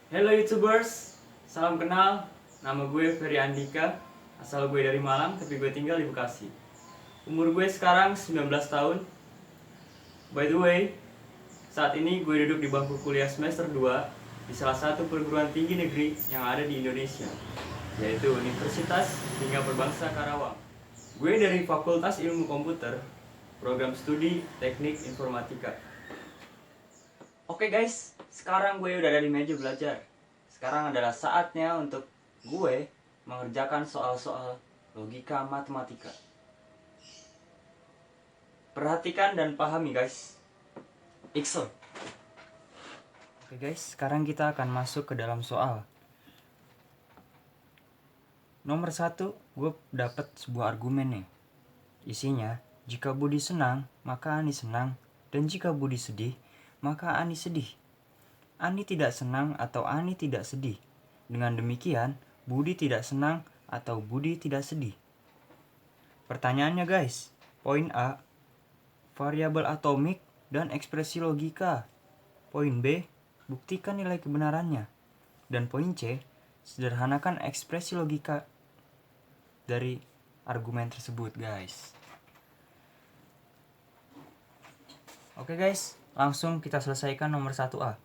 Hello YouTubers, salam kenal. Nama gue Ferry Andika. Asal gue dari Malang, tapi gue tinggal di Bekasi. Umur gue sekarang 19 tahun. By the way, saat ini gue duduk di bangku kuliah semester 2 di salah satu perguruan tinggi negeri yang ada di Indonesia, yaitu Universitas Lingga Perbangsa Karawang. Gue dari Fakultas Ilmu Komputer, program studi Teknik Informatika. Oke guys, sekarang gue udah ada di meja belajar. Sekarang adalah saatnya untuk gue mengerjakan soal-soal logika matematika. Perhatikan dan pahami guys. Ikson. Oke guys, sekarang kita akan masuk ke dalam soal. Nomor 1, gue dapat sebuah argumen nih. Isinya, jika Budi senang, maka Ani senang. Dan jika Budi sedih, maka Ani sedih. Ani tidak senang atau Ani tidak sedih. Dengan demikian, Budi tidak senang atau Budi tidak sedih. Pertanyaannya guys, poin A, variabel atomik dan ekspresi logika. Poin B, buktikan nilai kebenarannya. Dan poin C, sederhanakan ekspresi logika dari argumen tersebut guys. Oke guys, langsung kita selesaikan nomor 1A.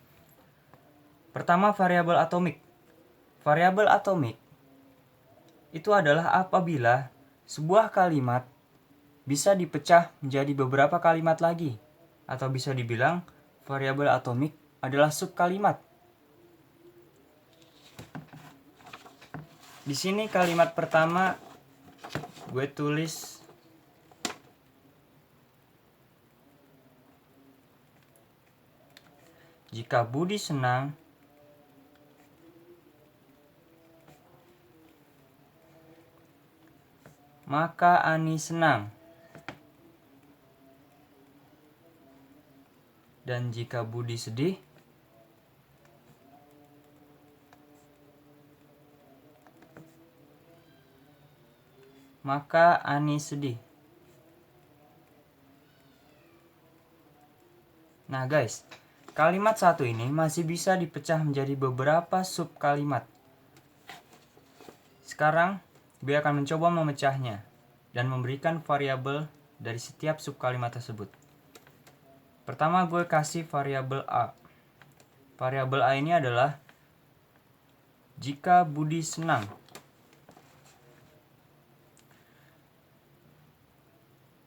Pertama, variabel atomik. Variabel atomik itu adalah apabila sebuah kalimat bisa dipecah menjadi beberapa kalimat lagi, atau bisa dibilang variabel atomik adalah subkalimat. Di sini kalimat pertama gue tulis jika Budi senang, maka Ani senang. Dan jika Budi sedih, maka Ani sedih. Nah guys, kalimat satu ini masih bisa dipecah menjadi beberapa subkalimat. Sekarang gue akan mencoba memecahnya dan memberikan variabel dari setiap subkalimat tersebut. Pertama gue kasih variabel A. Variabel A ini adalah jika Budi senang.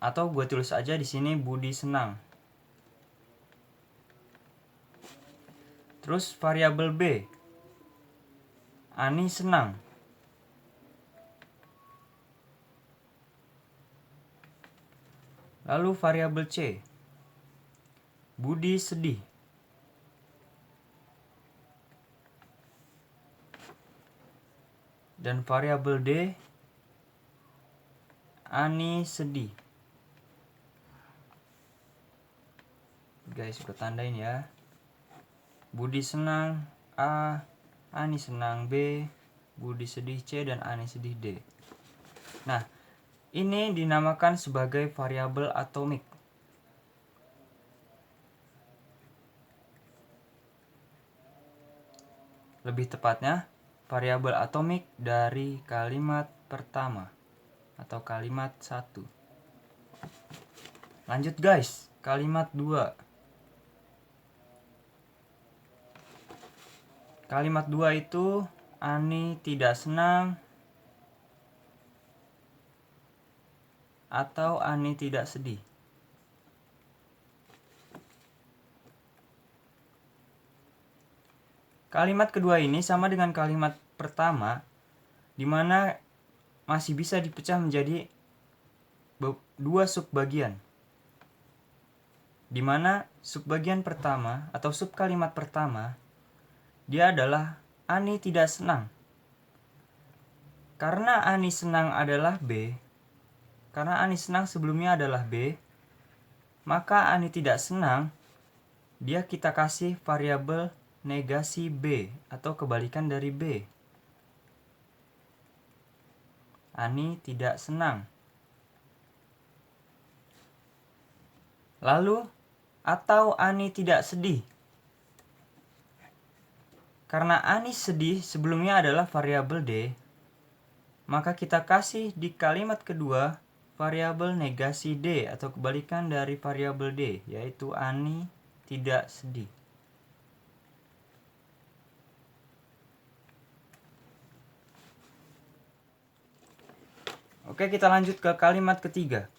Atau gue tulis aja di sini Budi senang. Terus variabel B, Ani senang. Lalu variabel C, Budi sedih. Dan variabel D, Ani sedih. Guys, gue tandain ya. Budi senang A, Ani senang B, Budi sedih C, dan Ani sedih D. Nah, ini dinamakan sebagai variabel atomik. Lebih tepatnya, variabel atomik dari kalimat pertama atau kalimat 1. Lanjut guys, kalimat 2. Kalimat 2 itu Ani tidak senang atau Ani tidak sedih. Kalimat kedua ini sama dengan kalimat pertama, di mana masih bisa dipecah menjadi dua subbagian. Di mana subbagian pertama atau subkalimat pertama, dia adalah Ani tidak senang. Karena Ani senang adalah B, karena Ani senang sebelumnya adalah B, maka Ani tidak senang, dia kita kasih variabel negasi B atau kebalikan dari B. Ani tidak senang. Lalu, atau Ani tidak sedih. Karena Ani sedih sebelumnya adalah variabel D, maka kita kasih di kalimat kedua variabel negasi D atau kebalikan dari variabel D, yaitu Ani tidak sedih. Oke, kita lanjut ke kalimat ketiga.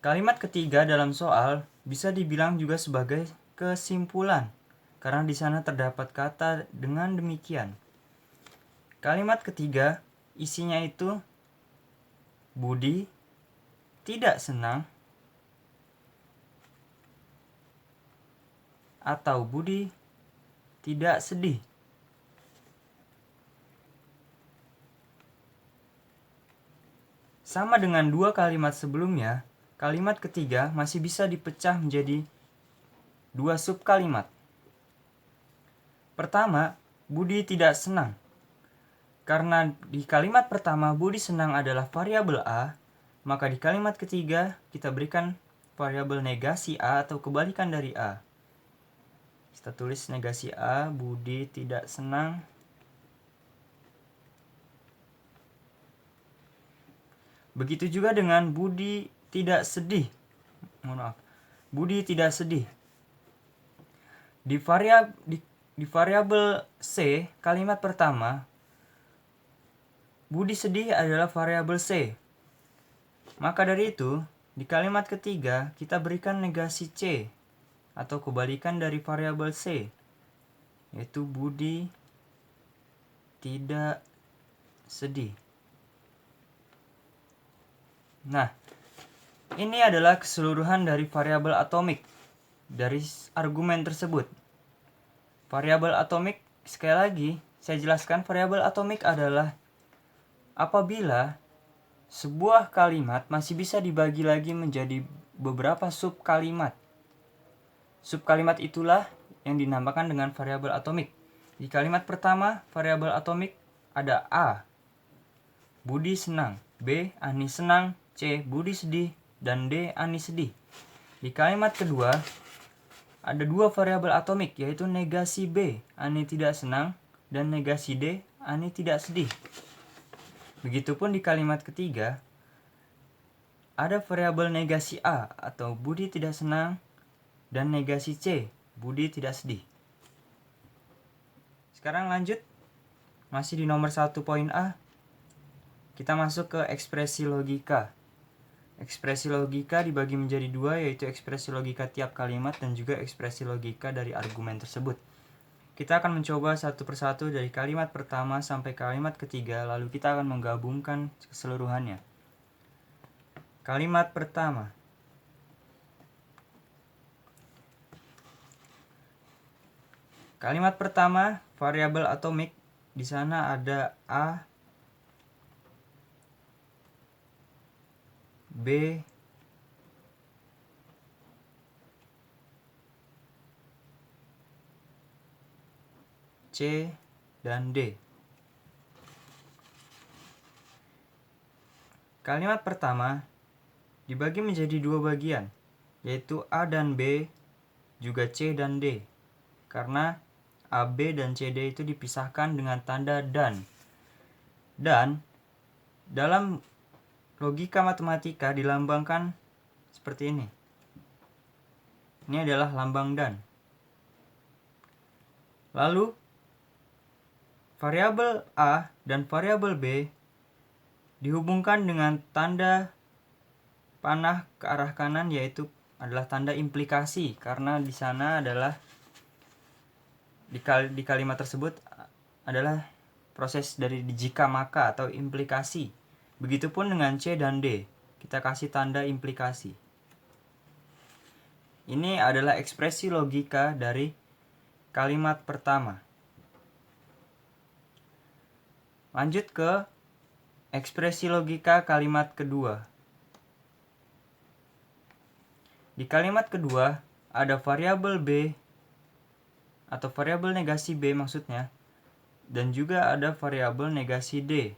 Kalimat ketiga dalam soal bisa dibilang juga sebagai kesimpulan, karena di sana terdapat kata dengan demikian. Kalimat ketiga isinya itu Budi tidak senang atau Budi tidak sedih. Sama dengan dua kalimat sebelumnya, kalimat ketiga masih bisa dipecah menjadi dua subkalimat. Pertama, Budi tidak senang. Karena di kalimat pertama Budi senang adalah variabel A, maka di kalimat ketiga kita berikan variabel negasi A atau kebalikan dari A. Kita tulis negasi A, Budi tidak senang. Begitu juga dengan Budi tidak sedih. Budi tidak sedih. Di variabel C, kalimat pertama, Budi sedih adalah variabel C. Maka dari itu, di kalimat ketiga kita berikan negasi C atau kebalikan dari variabel C, yaitu Budi tidak sedih. Nah, ini adalah keseluruhan dari variabel atomik dari argumen tersebut. Variabel atomik, sekali lagi saya jelaskan, variabel atomik adalah apabila sebuah kalimat masih bisa dibagi lagi menjadi beberapa subkalimat. Subkalimat itulah yang dinamakan dengan variabel atomik. Di kalimat pertama, variabel atomik ada A, Budi senang, B, Ani senang, C, Budi sedih, dan D, Ani sedih. Di kalimat kedua, ada dua variabel atomik, yaitu negasi B, Ani tidak senang, dan negasi D, Ani tidak sedih. Begitupun di kalimat ketiga, ada variabel negasi A atau Budi tidak senang, dan negasi C, Budi tidak sedih. Sekarang lanjut, masih di nomor 1 poin A, kita masuk ke ekspresi logika. Ekspresi logika dibagi menjadi dua, yaitu ekspresi logika tiap kalimat dan juga ekspresi logika dari argumen tersebut. Kita akan mencoba satu persatu dari kalimat pertama sampai kalimat ketiga, lalu kita akan menggabungkan keseluruhannya. Kalimat pertama. Kalimat pertama, variabel atomik. Di sana ada A, B, C, dan D. Kalimat pertama dibagi menjadi dua bagian, yaitu A dan B, juga C dan D. Karena A, B, dan C, D itu dipisahkan dengan tanda dan. Dan dalam logika matematika dilambangkan seperti ini. Ini adalah lambang dan. Lalu variabel A dan variabel B dihubungkan dengan tanda panah ke arah kanan, yaitu adalah tanda implikasi, karena di sana adalah di kalimat tersebut adalah proses dari jika maka atau implikasi. Begitupun dengan C dan D, kita kasih tanda implikasi. Ini adalah ekspresi logika dari kalimat pertama. Lanjut ke ekspresi logika kalimat kedua. Di kalimat kedua ada variabel B atau variabel negasi B maksudnya, dan juga ada variabel negasi D.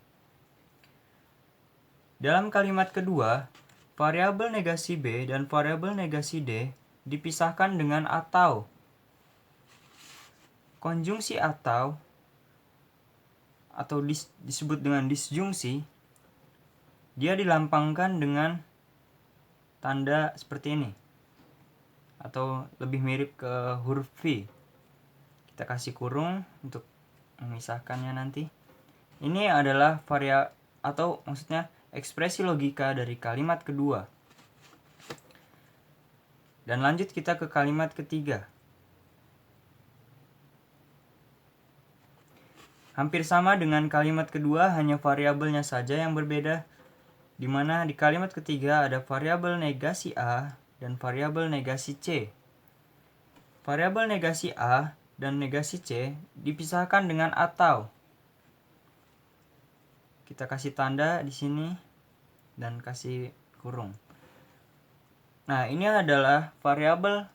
Dalam kalimat kedua, variabel negasi B dan variabel negasi D dipisahkan dengan atau. Konjungsi atau atau disebut dengan disjungsi, dia dilambangkan dengan tanda seperti ini, atau lebih mirip ke huruf V. Kita kasih kurung untuk memisahkannya nanti. Ini adalah maksudnya ekspresi logika dari kalimat kedua. Dan lanjut kita ke kalimat ketiga. Hampir sama dengan kalimat kedua, hanya variabelnya saja yang berbeda, di mana di kalimat ketiga ada variabel negasi A dan variabel negasi C. Variabel negasi A dan negasi C dipisahkan dengan atau. Kita kasih tanda di sini dan kasih kurung. Nah, ini adalah variabel,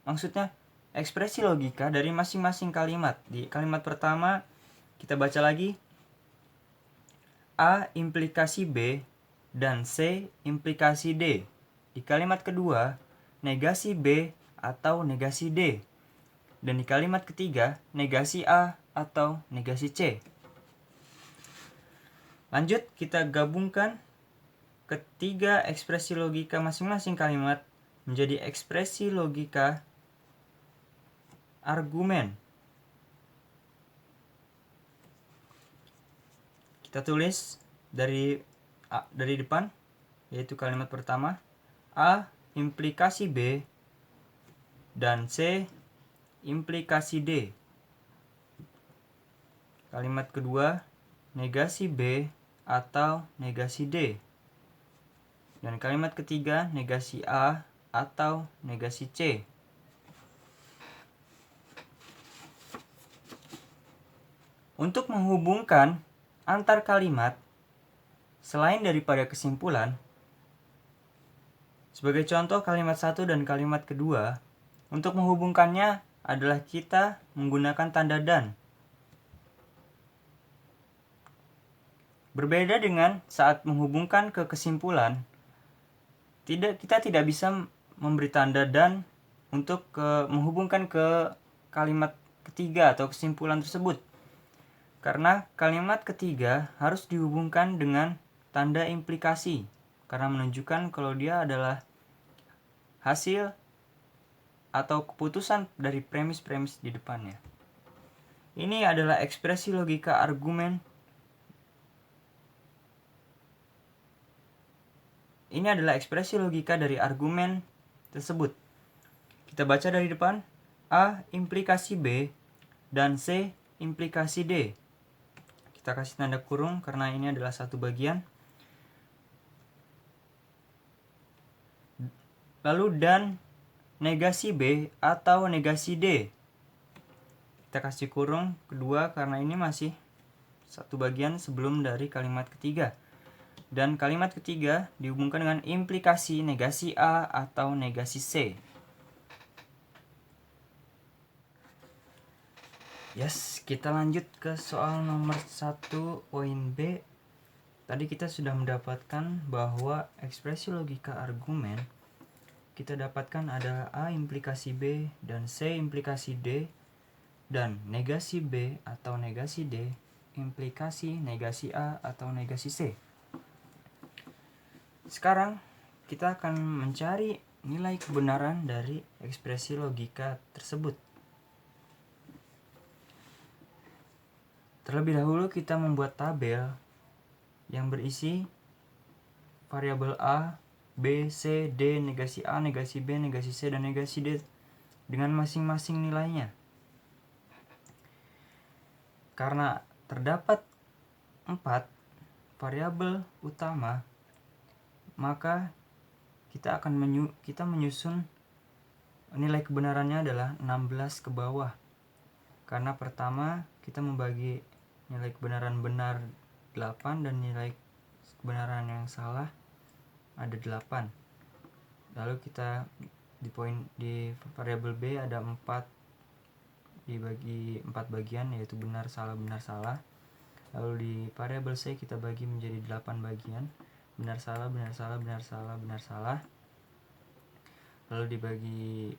maksudnya ekspresi logika dari masing-masing kalimat. Di kalimat pertama kita baca lagi, A implikasi B dan C implikasi D. Di kalimat kedua, negasi B atau negasi D. Dan di kalimat ketiga, negasi A atau negasi C. Lanjut, kita gabungkan ketiga ekspresi logika masing-masing kalimat menjadi ekspresi logika argumen. Kita tulis dari depan, yaitu kalimat pertama, A implikasi B dan C implikasi D. Kalimat kedua, negasi B atau negasi D. Dan kalimat ketiga, negasi A atau negasi C. Untuk menghubungkan antar kalimat, selain daripada kesimpulan, sebagai contoh kalimat satu dan kalimat kedua, untuk menghubungkannya adalah kita menggunakan tanda dan. Berbeda dengan saat menghubungkan ke kesimpulan, kita tidak bisa memberi tanda dan untuk menghubungkan ke kalimat ketiga atau kesimpulan tersebut. Karena kalimat ketiga harus dihubungkan dengan tanda implikasi, karena menunjukkan kalau dia adalah hasil atau keputusan dari premis-premis di depannya. Ini adalah ekspresi logika argumen. Ini adalah ekspresi logika dari argumen tersebut. Kita baca dari depan, A implikasi B dan C implikasi D. Kita kasih tanda kurung karena ini adalah satu bagian. Lalu dan negasi B atau negasi D. Kita kasih kurung kedua karena ini masih satu bagian sebelum dari kalimat ketiga. Dan kalimat ketiga dihubungkan dengan implikasi negasi A atau negasi C. Yes, kita lanjut ke soal nomor 1 poin B. Tadi kita sudah mendapatkan bahwa ekspresi logika argumen kita dapatkan ada A implikasi B dan C implikasi D, dan negasi B atau negasi D implikasi negasi A atau negasi C. Sekarang kita akan mencari nilai kebenaran dari ekspresi logika tersebut. Terlebih dahulu kita membuat tabel yang berisi variabel A, B, C, D, negasi A, negasi B, negasi C, dan negasi D dengan masing-masing nilainya. Karena terdapat 4 variabel utama, maka kita menyusun nilai kebenarannya adalah 16 ke bawah. Karena pertama kita membagi nilai kebenaran benar 8 dan nilai kebenaran yang salah ada 8. Lalu kita di variabel B ada 4 dibagi 4 bagian, yaitu benar salah benar salah. Lalu di variabel C kita bagi menjadi 8 bagian, benar salah benar salah benar salah benar salah. Lalu dibagi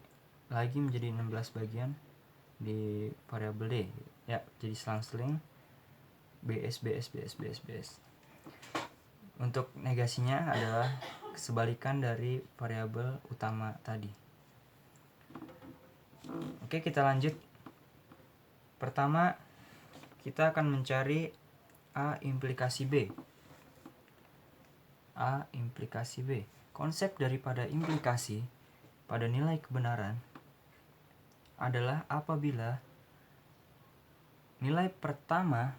lagi menjadi 16 bagian di variabel D. Ya, jadi selang-seling. BS, BS, BS, BS, BS. Untuk negasinya adalah kesebalikan dari variabel utama tadi. Oke, kita lanjut. Pertama, kita akan mencari A implikasi B. A implikasi B. Konsep daripada implikasi pada nilai kebenaran adalah apabila nilai pertama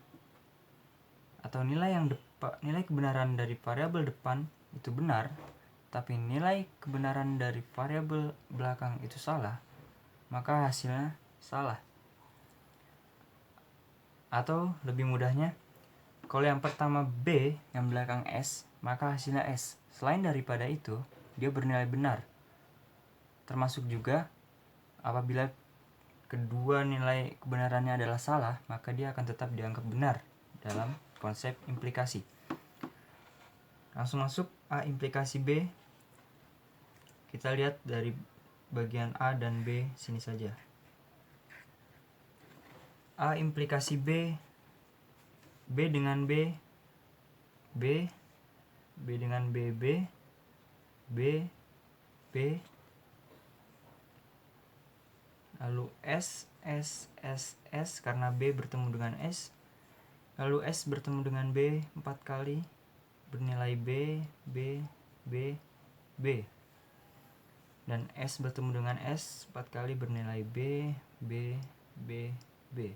atau nilai kebenaran dari variabel depan itu benar, tapi nilai kebenaran dari variabel belakang itu salah, maka hasilnya salah. Atau lebih mudahnya, kalau yang pertama B, yang belakang S, maka hasilnya S. Selain daripada itu, dia bernilai benar. Termasuk juga apabila kedua nilai kebenarannya adalah salah, maka dia akan tetap dianggap benar dalam konsep implikasi. Langsung masuk A implikasi B. Kita lihat dari bagian A dan B sini saja. A implikasi B, B dengan B, B, B dengan B, B, B, B, lalu S, S, S, S, karena B bertemu dengan S, lalu S bertemu dengan B 4 kali, bernilai B, B, B, B, dan S bertemu dengan S 4 kali, bernilai B, B, B, B.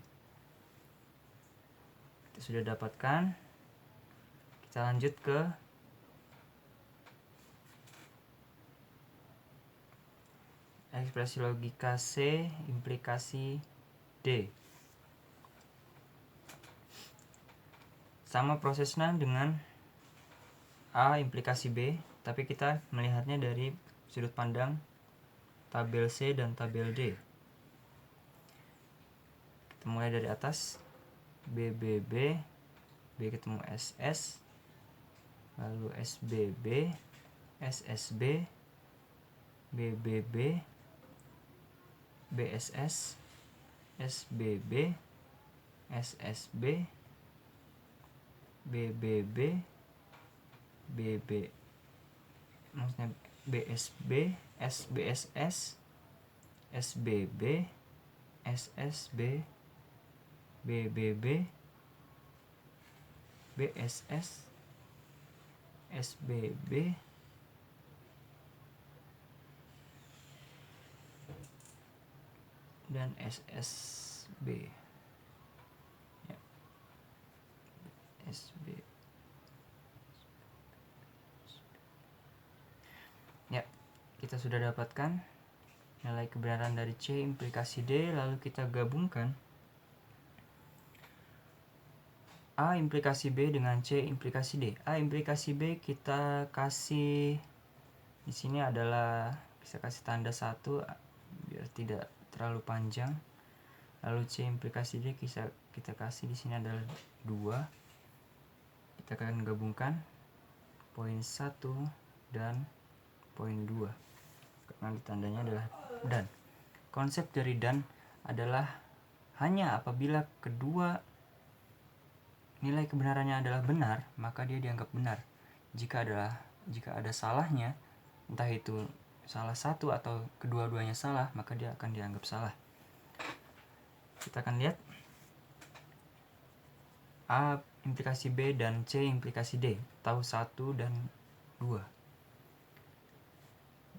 Kita sudah dapatkan. Kita lanjut ke ekspresi logika C implikasi D. Sama prosesnya dengan A implikasi B, tapi kita melihatnya dari sudut pandang tabel C dan tabel D. Kita mulai dari atas. B, B, B, B ketemu S, S, lalu S, B, B, S, S, B, B, B, B, B, S, S, S, B, B, S, S, B, B, B, B, B, B, maksudnya B, S, B, S, B, S, S, S, B, B, S, S, B, B, B, B, B, S, S, S, B, B, dan S, S, B, ya. S, B. Ya, kita sudah dapatkan nilai kebenaran dari C implikasi D, lalu kita gabungkan A implikasi B dengan C implikasi D. A implikasi B kita kasih di sini adalah, bisa kasih tanda 1 biar tidak terlalu panjang. Lalu C implikasi D kita kasih di sini adalah 2. Kita akan gabungkan poin 1 dan poin 2 karena tandanya adalah dan. Konsep dari dan adalah hanya apabila kedua nilai kebenarannya adalah benar, maka dia dianggap benar. Jika ada salahnya, entah itu salah satu atau kedua-duanya salah, maka dia akan dianggap salah. Kita akan lihat A implikasi B dan C implikasi D, tahu 1 dan 2.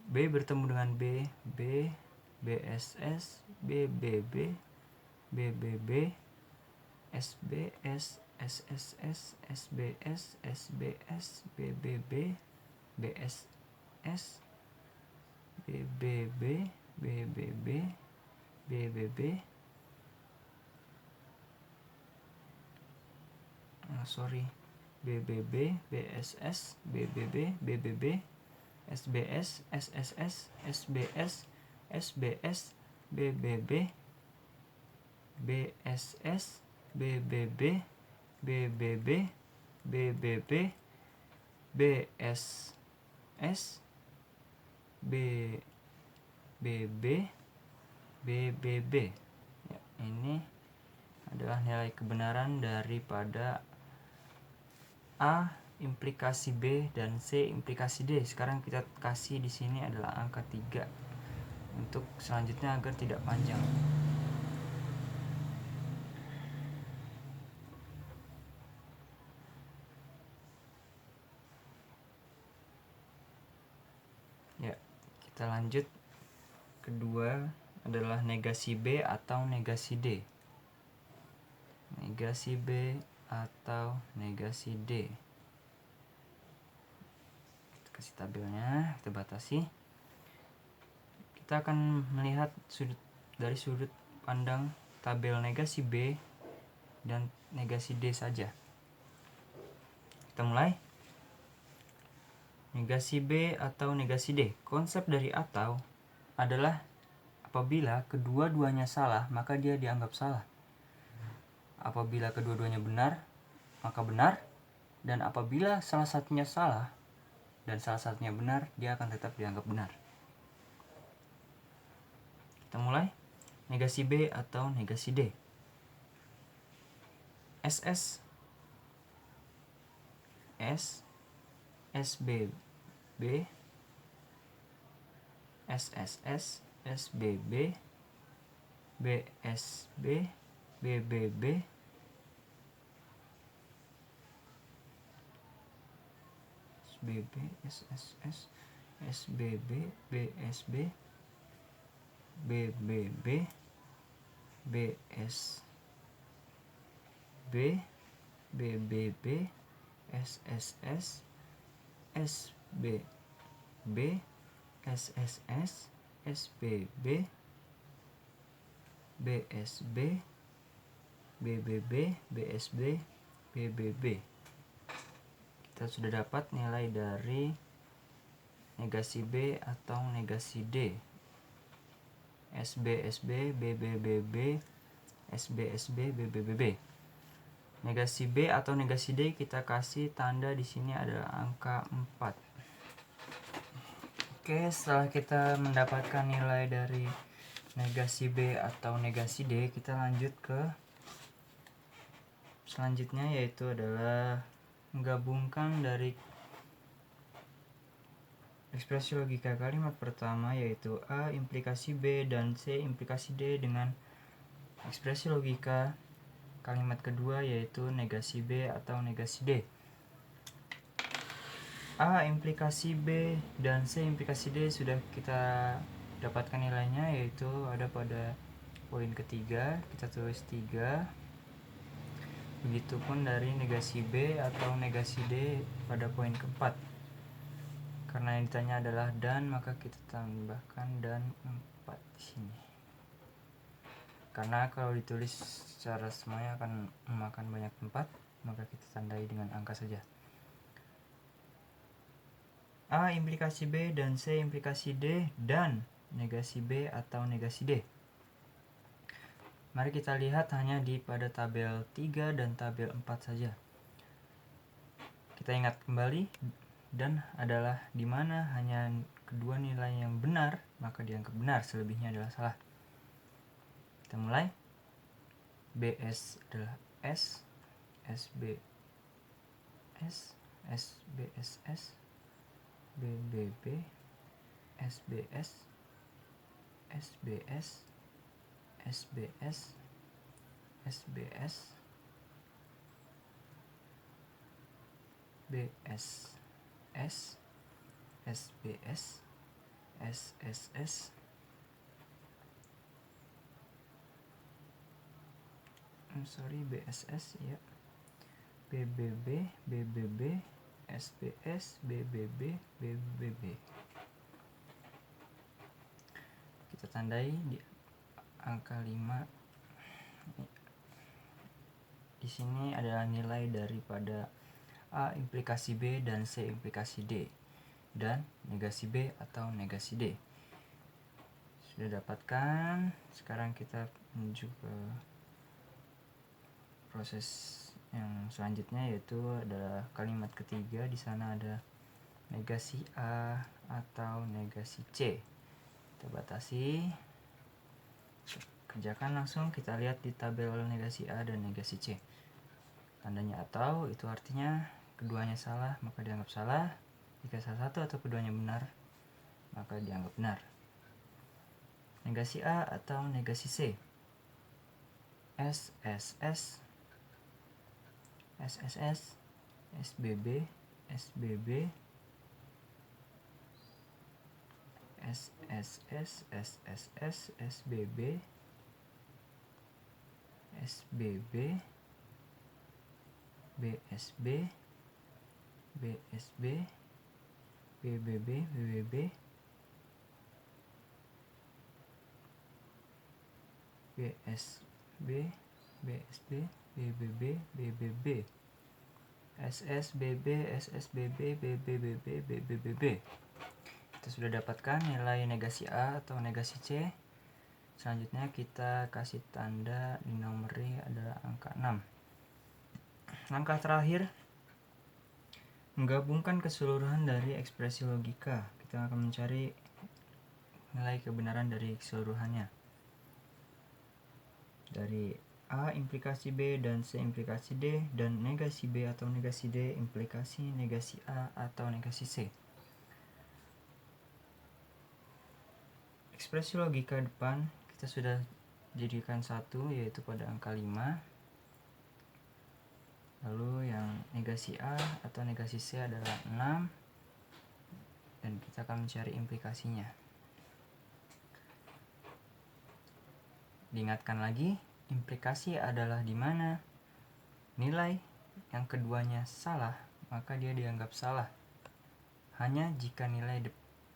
B bertemu dengan B, B, BSS, B, B, B, B, B, B, SBS, SSS, SBS, SBS, BBB, BSS, BBB, BBB, BBB, BBB, BSS, BBB, BBB, SBS, SSS, SBS, SBS, BBB, BSS, BBB, BBB, BBB, BSS, BBB, BBB. Ya, ini adalah nilai kebenaran daripada A implikasi B dan C implikasi D. Sekarang kita kasih di sini adalah angka 3 untuk selanjutnya agar tidak panjang. Ya, kita lanjut. Kedua adalah negasi B atau negasi D. Negasi B atau negasi D. Kita kasih tabelnya, kita batasi. Kita akan melihat dari sudut pandang tabel negasi B dan negasi D saja. Kita mulai. Negasi B atau negasi D. Konsep dari atau adalah apabila kedua-duanya salah, maka dia dianggap salah. Apabila kedua-duanya benar, maka benar. Dan apabila salah satunya salah dan salah satunya benar, dia akan tetap dianggap benar. Kita mulai. Negasi B atau negasi D. SS S SBB SSS SBB BSB BBB SBB SSS SBB BSB BBB BSB BBB SSS SBB SSS SBB BSB BBB BSB BBB. Kita sudah dapat nilai dari negasi B atau negasi D. SB BBBB SB BBBB. Negasi B atau negasi D kita kasih tanda di sini adalah angka 4. Oke, setelah kita mendapatkan nilai dari negasi B atau negasi D, kita lanjut ke selanjutnya, yaitu adalah menggabungkan dari ekspresi logika kalimat pertama, yaitu A implikasi B dan C implikasi D, dengan ekspresi logika kalimat kedua, yaitu negasi B atau negasi D. A implikasi B dan C implikasi D sudah kita dapatkan nilainya, yaitu ada pada poin ketiga, kita tulis 3. Begitupun dari negasi B atau negasi D pada poin keempat. Karena yang ditanya adalah dan, maka kita tambahkan dan 4 di sini. Karena kalau ditulis secara semuanya akan memakan banyak tempat, maka kita tandai dengan angka saja. A implikasi B dan C implikasi D dan negasi B atau negasi D. Mari kita lihat hanya di pada tabel 3 dan tabel 4 saja. Kita ingat kembali, dan adalah di mana hanya kedua nilai yang benar, maka dianggap benar, selebihnya adalah salah. Kita mulai. BS adalah S, SB S, SBSS, BBB, SBS, SBS, SBS, SBS, BSS, SBS, SSS, BSS ya, BBB, BBB, SBS, BBB, BBB. Kita tandai di angka 5. Di sini adalah nilai daripada A implikasi B dan C implikasi D dan negasi B atau negasi D. Sudah dapatkan. Sekarang kita menuju ke proses yang selanjutnya, yaitu adalah kalimat ketiga. Di sana ada negasi A atau negasi C. Kita batasi. kerjakan langsung. Kita lihat di tabel negasi A dan negasi C. Tandanya atau itu artinya keduanya salah, maka dianggap salah. Jika salah satu atau keduanya benar, maka dianggap benar. Negasi A atau negasi C. SSS, SSS, SBB, SBB, SSS, SSS, SBB, SBB, BSB, BSB, BBB, BBB, BSB, BSB, BBB, BBB, SSBB, SSBB, BBBB, BBBB. Kita sudah dapatkan nilai negasi A atau negasi C. Selanjutnya kita kasih tanda di nomornya adalah angka 6. Langkah terakhir, menggabungkan keseluruhan dari ekspresi logika. Kita akan mencari nilai kebenaran dari keseluruhannya. Dari A implikasi B dan C implikasi D, dan negasi B atau negasi D implikasi negasi A atau negasi C. Ekspresi logika depan kita sudah jadikan satu, yaitu pada angka 5. Lalu yang negasi A atau negasi C adalah 6, dan kita akan mencari implikasinya. Diingatkan lagi, implikasi adalah di mana nilai yang keduanya salah, maka dia dianggap salah hanya jika nilai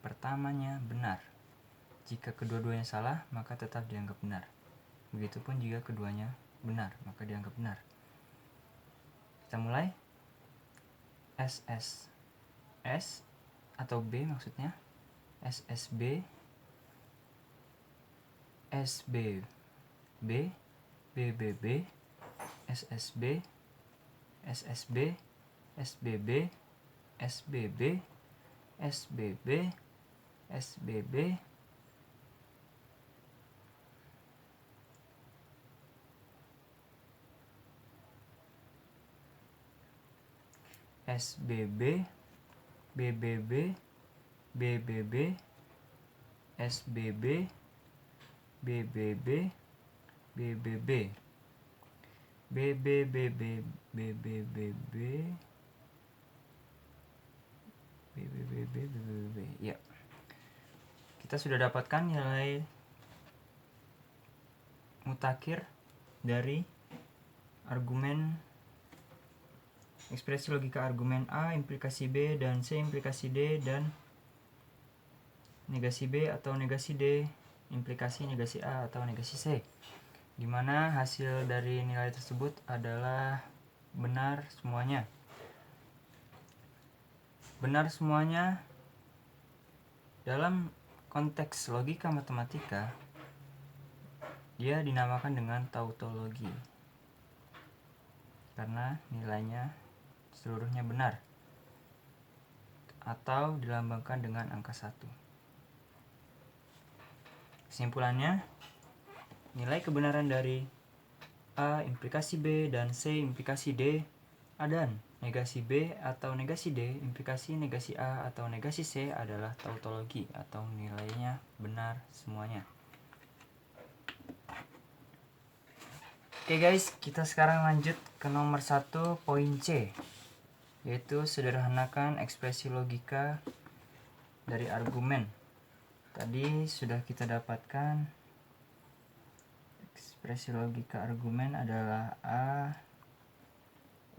pertamanya benar. Jika kedua-duanya salah, maka tetap dianggap benar. Begitupun jika keduanya benar, maka dianggap benar. Kita mulai. SSS atau B maksudnya, SSB, SBB, BBB, SSB, SSB, SBB, SBB, SBB, SBB, SBB, BBB, BBB, SBB, BBB, BBB, BBBB, BBBB, BBBB. Ya, kita sudah dapatkan nilai mutakhir dari argumen ekspresi logika argumen A implikasi B dan C implikasi D, dan negasi B atau negasi D implikasi negasi A atau negasi C, di mana hasil dari nilai tersebut adalah benar semuanya. Benar semuanya dalam konteks logika matematika dia dinamakan dengan tautologi karena nilainya seluruhnya benar atau dilambangkan dengan angka 1. Kesimpulannya, nilai kebenaran dari A implikasi B dan C implikasi D, A dan negasi B atau negasi D implikasi negasi A atau negasi C adalah tautologi atau nilainya benar semuanya. Oke guys, kita sekarang lanjut ke nomor 1 poin C, yaitu sederhanakan ekspresi logika dari argumen. Tadi sudah kita dapatkan ekspresi logika argumen adalah A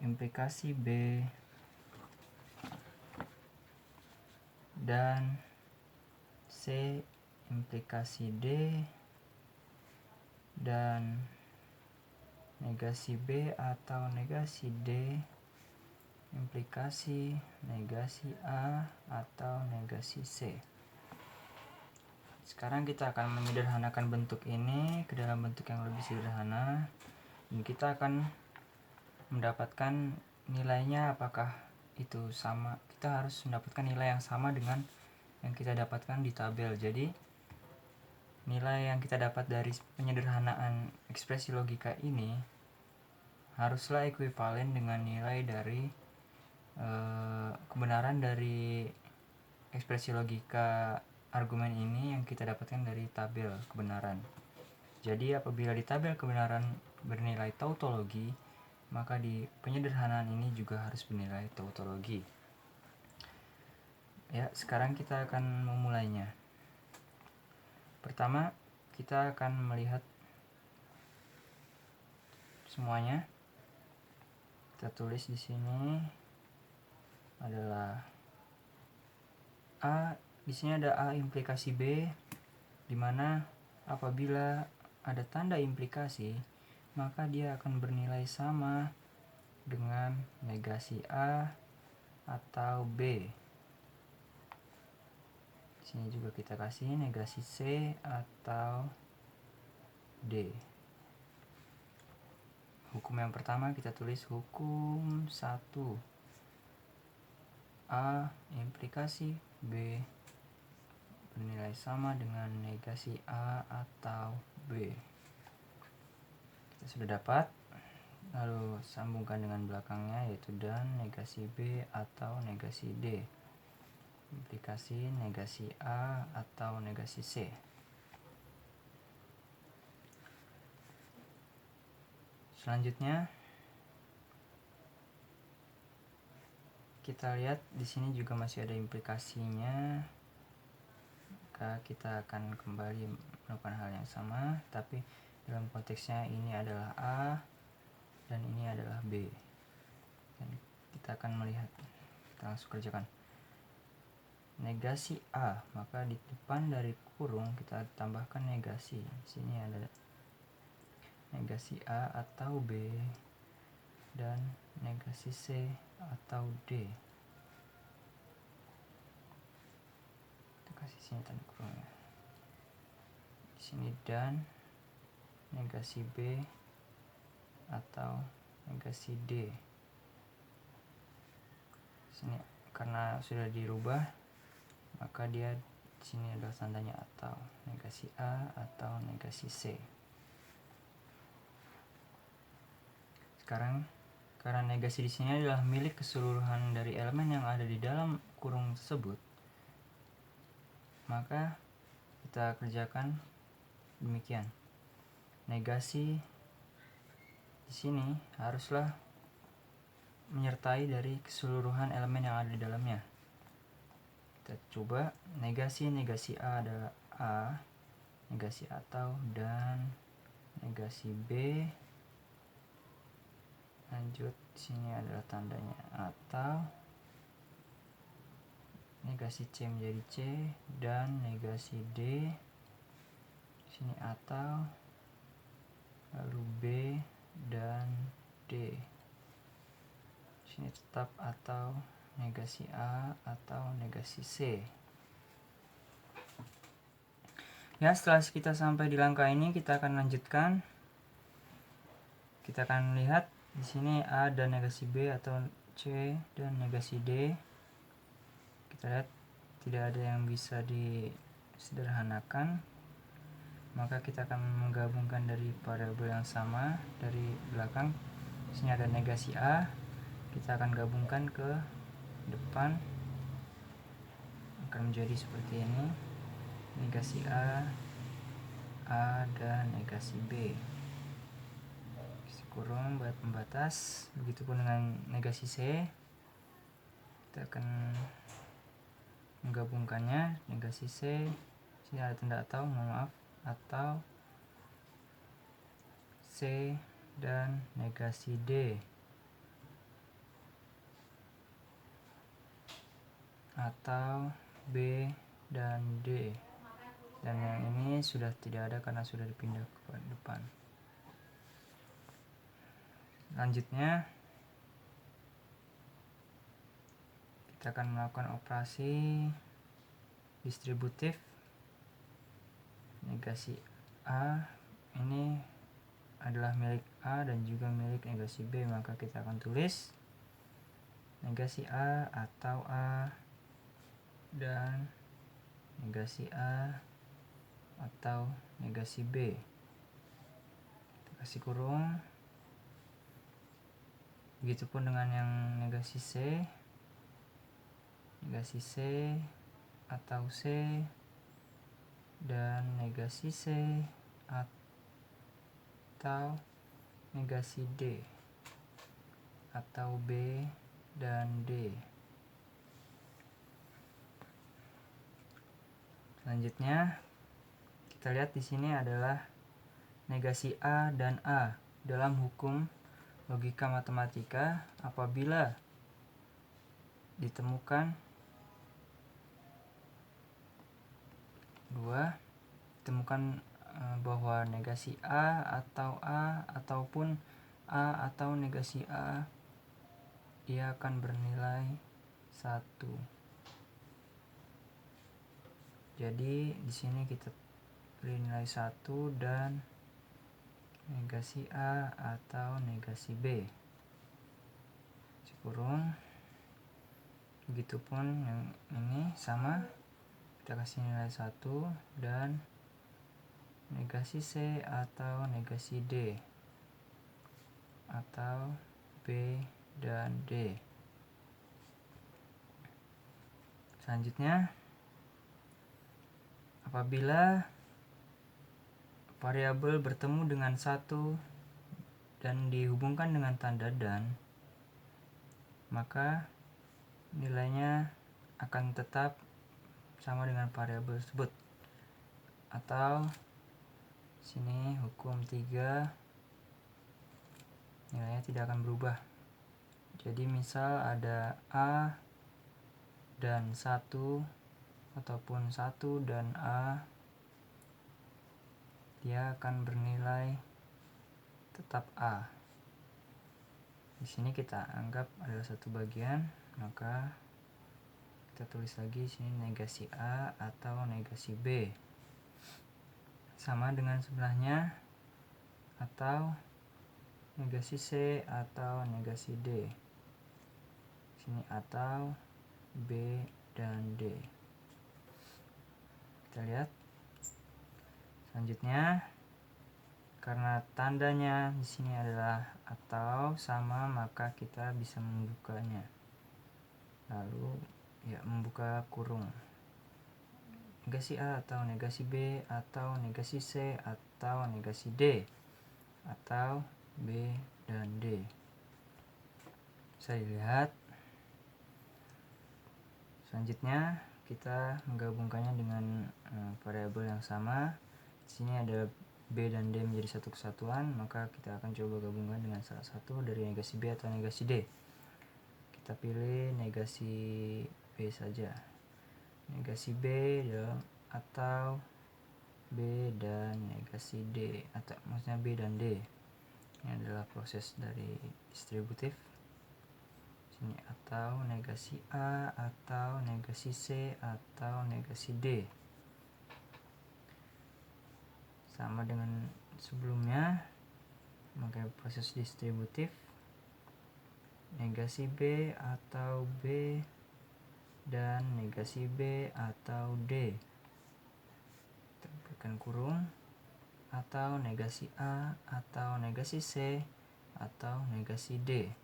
implikasi B dan C implikasi D dan negasi B atau negasi D implikasi negasi A atau negasi C. Sekarang kita akan menyederhanakan bentuk ini ke dalam bentuk yang lebih sederhana, dan kita akan mendapatkan nilainya apakah itu sama. Kita harus mendapatkan nilai yang sama dengan yang kita dapatkan di tabel. Jadi nilai yang kita dapat dari penyederhanaan ekspresi logika ini haruslah ekuivalen dengan nilai dari kebenaran dari ekspresi logika argumen ini yang kita dapatkan dari tabel kebenaran. Jadi apabila di tabel kebenaran bernilai tautologi, maka di penyederhanaan ini juga harus bernilai tautologi. Ya, sekarang kita akan memulainya. Pertama, kita akan melihat semuanya. Kita tulis di sini adalah A, di sini ada A implikasi B, di mana apabila ada tanda implikasi, maka dia akan bernilai sama dengan negasi A atau B. Di sini juga kita kasih negasi C atau D. Hukum yang pertama kita tulis hukum 1. A implikasi B bernilai sama dengan negasi A atau B. Kita sudah dapat, lalu sambungkan dengan belakangnya yaitu dan negasi B atau negasi D, implikasi negasi A atau negasi C. Selanjutnya kita lihat di sini juga masih ada implikasinya. Maka kita akan kembali melakukan hal yang sama, tapi dalam konteksnya ini adalah A dan ini adalah B. Dan kita akan melihat, kita langsung kerjakan. Negasi A, maka di depan dari kurung kita tambahkan negasi. Di sini ada negasi A atau B dan negasi C atau D. Kita kasih sini tanda kurungnya. Di sini dan negasi B atau negasi D. Di sini karena sudah dirubah, maka dia di sini adalah tandanya atau negasi A atau negasi C. Sekarang karena negasi di sini adalah milik keseluruhan dari elemen yang ada di dalam kurung tersebut, maka kita kerjakan demikian. Negasi di sini haruslah menyertai dari keseluruhan elemen yang ada di dalamnya. Kita coba, negasi A adalah A, negasi atau dan negasi B. Lanjut, sini adalah tandanya atau, negasi C menjadi C dan negasi D. Sini atau, lalu B dan D. Sini tetap atau negasi A atau negasi C. Ya, setelah kita sampai di langkah ini, kita akan lanjutkan. Kita akan lihat di sini A dan negasi B atau C dan negasi D. Kita lihat tidak ada yang bisa disederhanakan, maka kita akan menggabungkan dari variabel yang sama dari belakang. Di sini ada negasi A, kita akan gabungkan ke depan, akan menjadi seperti ini. Negasi A dan negasi B. Kurung buat pembatas. Begitupun dengan negasi C, kita akan menggabungkannya. Negasi C, sini ada tanda atau, mohon maaf, atau C dan negasi D atau B dan D. Dan yang ini sudah tidak ada karena sudah dipindah ke depan. Selanjutnya kita akan melakukan operasi distributif. Negasi A ini adalah milik A dan juga milik negasi B, maka kita akan tulis negasi A atau A dan negasi A atau negasi B. Kita kasih kurung. Begitupun dengan yang negasi C atau C, dan negasi C atau negasi D, atau B dan D. Selanjutnya kita lihat di sini adalah negasi A dan A. Dalam hukum logika matematika, apabila ditemukan bahwa negasi A ataupun A atau negasi A, dia akan bernilai 1. Jadi di sini kita beri nilai 1 dan negasi A atau negasi B. Kurung. Begitupun yang ini sama, kita kasih nilai 1 dan negasi C atau negasi D, atau B dan D. Selanjutnya, apabila variabel bertemu dengan 1 dan dihubungkan dengan tanda dan, maka nilainya akan tetap sama dengan variabel tersebut. Atau sini hukum 3, nilainya tidak akan berubah. Jadi misal ada A dan 1 ataupun 1 dan A, dia akan bernilai tetap A. Di sini kita anggap adalah satu bagian, maka kita tulis lagi sini negasi A atau negasi B. Sama dengan sebelahnya, atau negasi C atau negasi D. Sini atau B dan D. Kita lihat. Selanjutnya, karena tandanya di sini adalah atau sama, maka kita bisa membukanya. Lalu membuka kurung. Negasi A atau negasi B atau negasi C atau negasi D, atau B dan D. Bisa dilihat. Selanjutnya kita menggabungkannya dengan variabel yang sama. Di sini ada B dan D menjadi satu kesatuan, maka kita akan coba gabungkan dengan salah satu dari negasi B atau negasi D. Kita pilih negasi B saja. Negasi B atau B dan negasi D, atau maksudnya B dan D. Ini adalah proses dari distributif. Sini atau negasi A atau negasi C atau negasi D. Sama dengan sebelumnya, maka proses distributif negasi B atau B dan negasi B atau D. Kita berikan kurung, atau negasi A atau negasi C atau negasi D.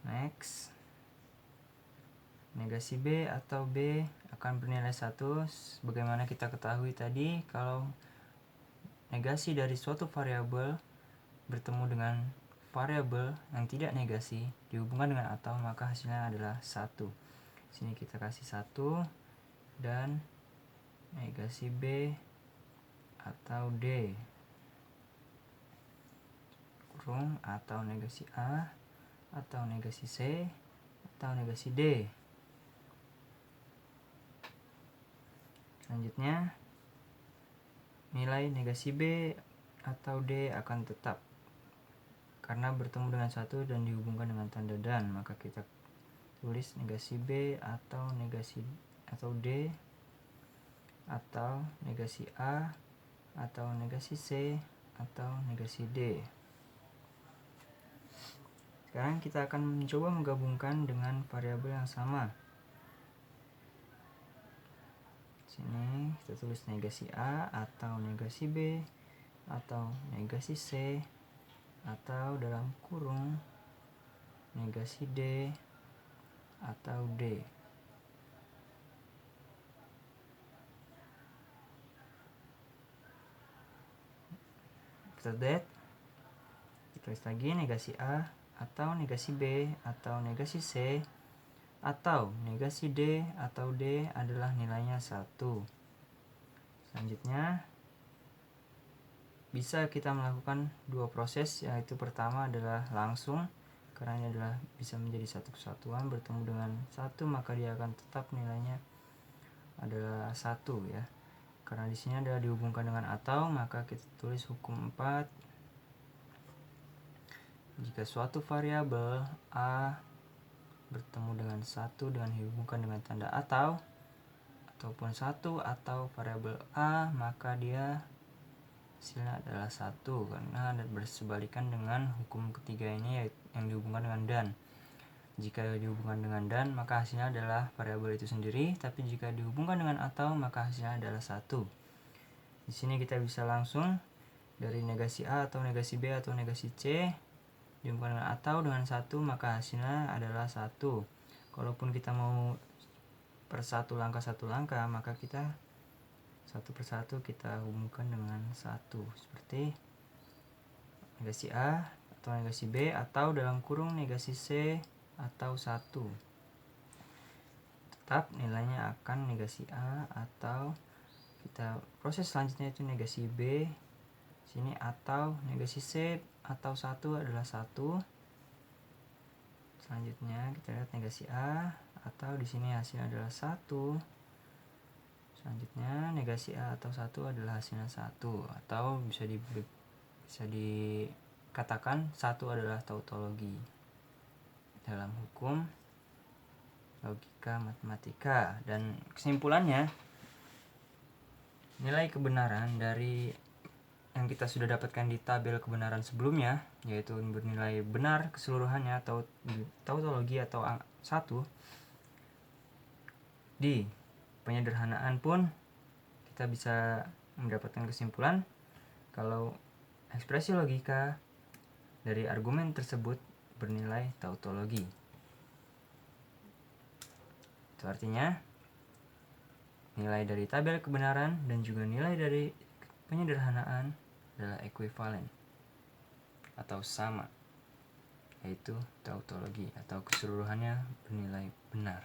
Next, negasi B atau B akan bernilai 1. Bagaimana kita ketahui tadi, kalau negasi dari suatu variabel bertemu dengan variabel yang tidak negasi dihubungkan dengan atau, maka hasilnya adalah 1. Sini kita kasih 1 dan negasi B atau D, kurung, atau negasi A atau negasi C atau negasi D. Selanjutnya, nilai negasi B atau D akan tetap karena bertemu dengan 1 dan dihubungkan dengan tanda dan, maka kita tulis negasi B atau negasi atau D atau negasi A atau negasi C atau negasi D. Sekarang kita akan mencoba menggabungkan dengan variabel yang sama. Sini kita tulis negasi A atau negasi B atau negasi C atau dalam kurung negasi D atau D. After that, kita tulis lagi negasi A atau negasi B atau negasi C atau negasi D atau D adalah nilainya 1. Selanjutnya bisa kita melakukan dua proses, yaitu pertama adalah langsung, karena ini adalah bisa menjadi satu kesatuan bertemu dengan 1, maka dia akan tetap nilainya adalah 1 ya. Karena di sini adalah dihubungkan dengan atau, maka kita tulis hukum 4. Jika suatu variabel A bertemu dengan 1 dengan dihubungkan dengan tanda atau, ataupun 1 atau variabel A, maka dia hasilnya adalah 1, karena bersebalikan dengan hukum ketiga ini yang dihubungkan dengan dan. Jika dihubungkan dengan dan, maka hasilnya adalah variabel itu sendiri, tapi jika dihubungkan dengan atau, maka hasilnya adalah 1. Di sini kita bisa langsung dari negasi A atau negasi B atau negasi C dihubungkan dengan atau dengan 1, maka hasilnya adalah 1. Kalaupun kita mau per satu langkah, maka kita satu persatu kita hubungkan dengan 1, seperti negasi A atau negasi B atau dalam kurung negasi C atau 1. Tetap nilainya akan negasi A, atau kita proses selanjutnya itu negasi B sini, atau negasi C atau 1 adalah 1. Selanjutnya kita lihat negasi A, atau di sini hasilnya adalah 1. Selanjutnya negasi A atau 1 adalah hasilnya 1, atau bisa dikatakan 1 adalah tautologi dalam hukum logika matematika. Dan kesimpulannya, nilai kebenaran dari yang kita sudah dapatkan di tabel kebenaran sebelumnya, yaitu bernilai benar keseluruhannya atau tautologi atau 1, di penyederhanaan pun kita bisa mendapatkan kesimpulan kalau ekspresi logika dari argumen tersebut bernilai tautologi. Itu artinya nilai dari tabel kebenaran dan juga nilai dari penyederhanaan adalah ekuivalen atau sama, yaitu tautologi atau keseluruhannya bernilai benar.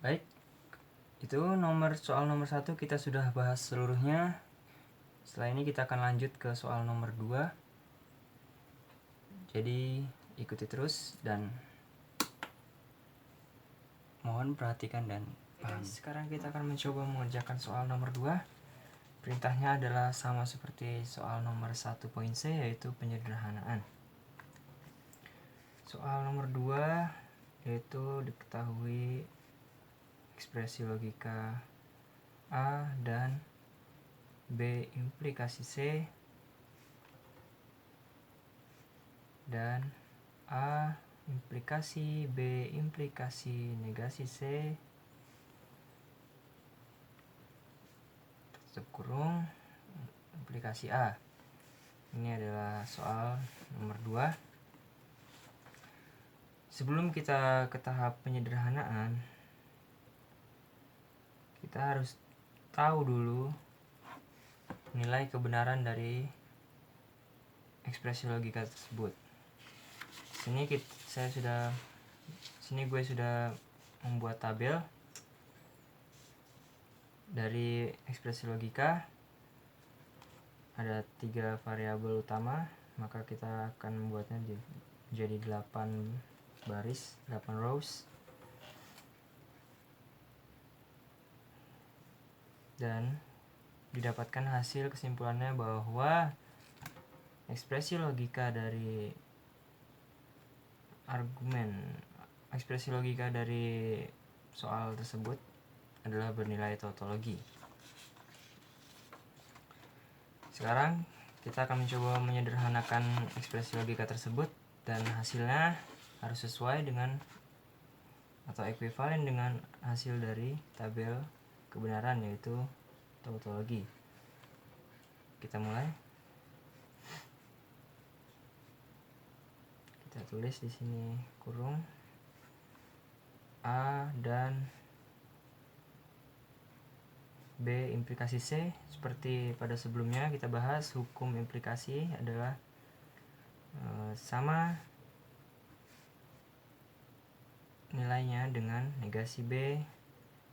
Baik, itu soal nomor 1 kita sudah bahas seluruhnya. Setelah ini kita akan lanjut ke soal nomor 2. Jadi ikuti terus dan mohon perhatikan dan paham. Sekarang kita akan mencoba mengerjakan soal nomor 2. Perintahnya adalah sama seperti soal nomor 1.c, yaitu penyederhanaan. Soal nomor 2 yaitu diketahui ekspresi logika A dan B implikasi C dan A implikasi B implikasi negasi C tutup kurung implikasi A. Ini adalah soal nomor 2. Sebelum kita ke tahap penyederhanaan, kita harus tahu dulu nilai kebenaran dari ekspresi logika tersebut. Sini gue sudah membuat tabel dari ekspresi logika. Ada 3 variabel utama, maka kita akan membuatnya jadi 8 baris, 8 rows. Dan didapatkan hasil kesimpulannya bahwa ekspresi logika dari soal tersebut adalah bernilai tautologi. Sekarang kita akan mencoba menyederhanakan ekspresi logika tersebut, dan hasilnya harus sesuai dengan atau ekuivalen dengan hasil dari tabel kebenaran, yaitu tautologi. Kita mulai. Kita tulis di sini kurung A dan B implikasi C. Seperti pada sebelumnya kita bahas, hukum implikasi adalah sama nilainya dengan negasi B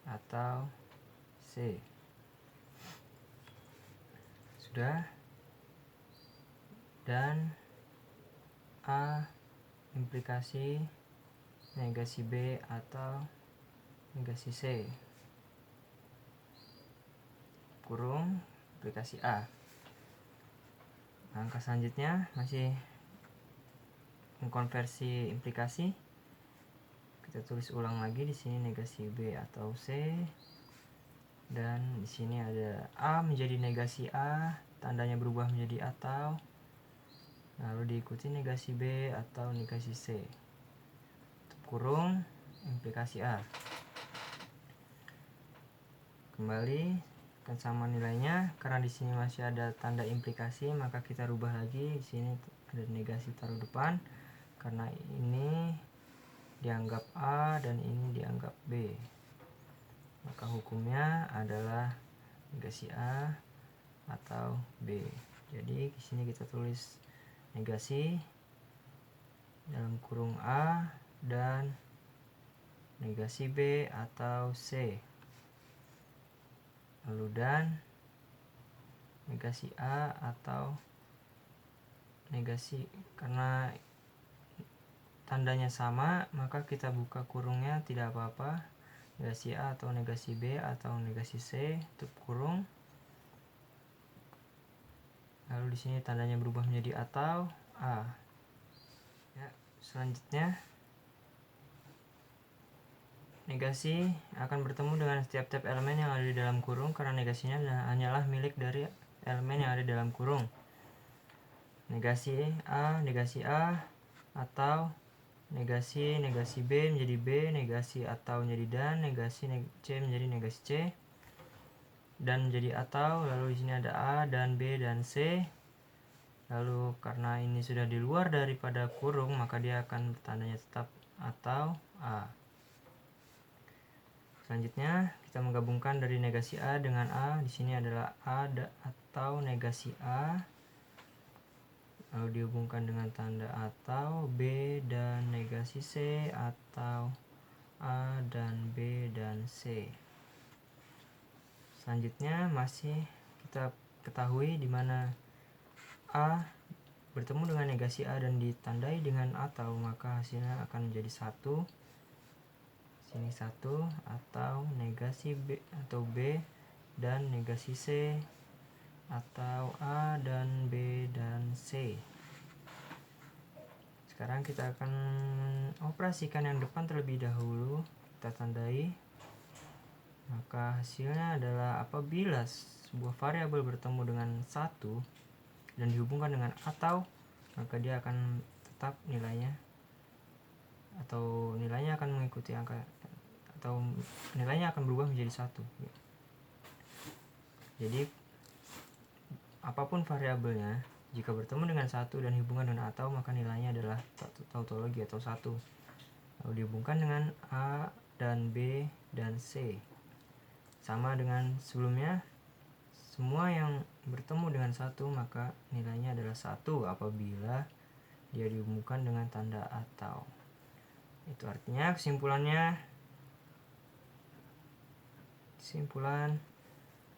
atau C. Sudah. Dan A implikasi negasi B atau negasi C kurung implikasi A. Langkah selanjutnya masih mengkonversi implikasi. Kita tulis ulang lagi di sini negasi B atau C, dan di sini ada A menjadi negasi A, tandanya berubah menjadi atau, lalu diikuti negasi B atau negasi C. Tutup kurung implikasi A. Kembali kan sama nilainya, karena di sini masih ada tanda implikasi, maka kita rubah lagi. Di sini ada negasi taruh depan karena ini dianggap A dan ini dianggap B. Maka hukumnya adalah negasi A atau B. Jadi di sini kita tulis negasi dalam kurung A dan negasi B atau C. Lalu dan negasi A atau negasi, karena tandanya sama maka kita buka kurungnya tidak apa-apa, negasi A atau negasi B atau negasi C, tutup kurung. Lalu di sini tandanya berubah menjadi atau A. Ya, selanjutnya negasi akan bertemu dengan setiap elemen yang ada di dalam kurung, karena negasinya hanyalah milik dari elemen yang ada di dalam kurung. Negasi A atau negasi B menjadi B, negasi atau menjadi dan, negasi C menjadi negasi C dan menjadi atau. Lalu di sini ada A dan B dan C. Lalu karena ini sudah di luar daripada kurung, maka dia akan tandanya tetap atau A. Selanjutnya kita menggabungkan dari negasi A dengan A. Di sini adalah A atau negasi A, lalu dihubungkan dengan tanda atau B dan negasi C atau A dan B dan C. Selanjutnya masih kita ketahui di mana A bertemu dengan negasi A dan ditandai dengan atau, maka hasilnya akan menjadi 1. Sini 1 atau negasi B atau B dan negasi C atau A dan B dan C. Sekarang kita akan operasikan yang depan terlebih dahulu. Kita tandai. Maka hasilnya adalah apabila sebuah variabel bertemu dengan 1 dan dihubungkan dengan atau, maka dia akan tetap nilainya, atau nilainya akan mengikuti angka, atau nilainya akan berubah menjadi 1. Jadi apapun variabelnya, jika bertemu dengan 1 dan dihubungkan dengan atau, maka nilainya adalah tautologi atau 1. Lalu dihubungkan dengan A dan B dan C. Sama dengan sebelumnya, semua yang bertemu dengan 1 maka nilainya adalah 1 apabila dia dihubungkan dengan tanda atau. Itu artinya kesimpulan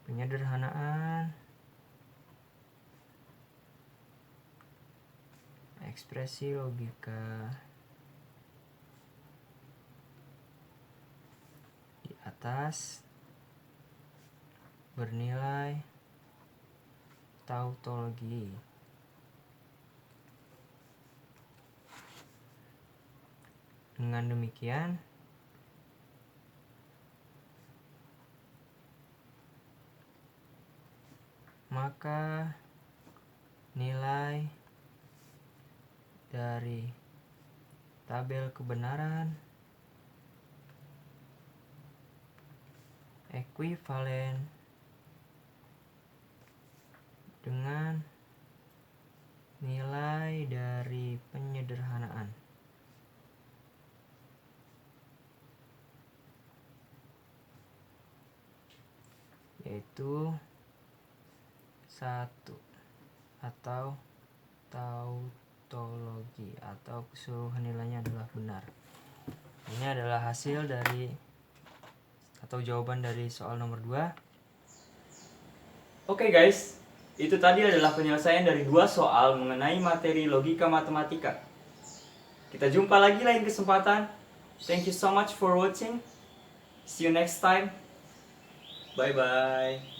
penyederhanaan ekspresi logika di atas bernilai tautologi. Dengan demikian, maka nilai dari tabel kebenaran ekuivalen dengan nilai dari penyederhanaan. Yaitu 1 atau tautologi atau keseluruhan nilainya adalah benar. Ini adalah hasil dari atau jawaban dari soal nomor 2. Oke guys, itu tadi adalah penyelesaian dari 2 soal mengenai materi logika matematika. Kita jumpa lagi lain kesempatan. Thank you so much for watching. See you next time. Bye bye.